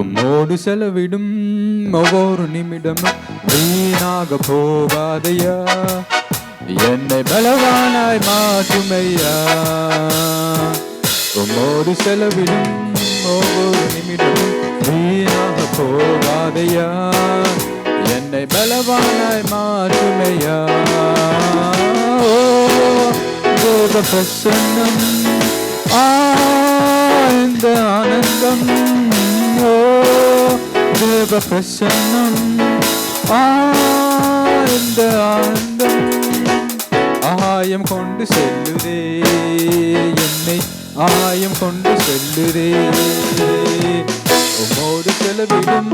உம்மோடு செலவிடும் ஒவ்வொரு நிமிடமும் வீணாக போகாதையா, என்னை பலவானாய் மாற்றுமையா. உம்மோடு செலவிடும் ஒவ்வொரு நிமிடமும் வீணாக போகாதையா, என்னை பலவானாய் மாற்றுமையா. தேவ பிரசன்னம் இந்த ஆனந்தம், தேவ பிரசன்னம் இந்த ஆனந்தம் ஆயம் கொண்டு செல்லுதே, என்னை ஆயம் கொண்டு செல்லுதே. உம்மோடு செலவிடும்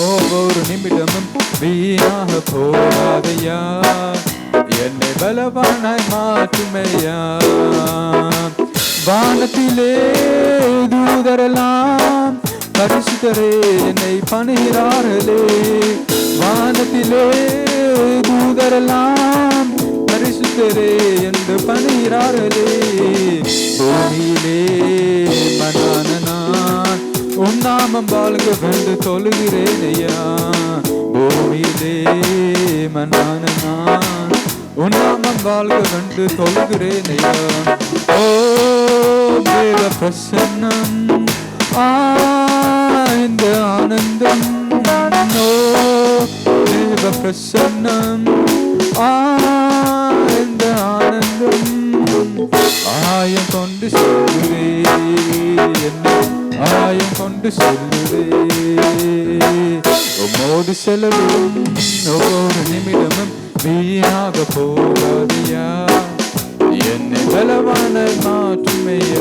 ஒவ்வொரு நிமிடமும் வீணாக போகாதையா, என்னை பலவானாய் மாற்றுமையா. வானத்திலே தூதரெல்லாம் பரிசுத்தரே என்னை பணிகிறார்களே, வானத்திலே தூதரெல்லாம் பரிசுத்தரே என்று பணிகிறார்களே. பூமியிலே மனான நான் உன் நாமம் வாழ்க வென்று தொழுகிறேன் ஐயா, பூமியிலே மனான நான் உன் நாமம் வாழ்க வென்று தொழுகிறேன் ஐயா. ஓ தேவ பிரசன்னம் இந்த ஆனந்தம், ஓ தேவ பிரசன்னம் இந்த ஆனந்தம் ஆயம் கொண்டு செல்லுதே, என்னை ஆயம் கொண்டு செல்லுதே. உம்மோடு செலவிடும் ஒவ்வொரு நிமிடமும் வீணாக போகாதையா, என்னை பலவானாய் மாற்றுமையா.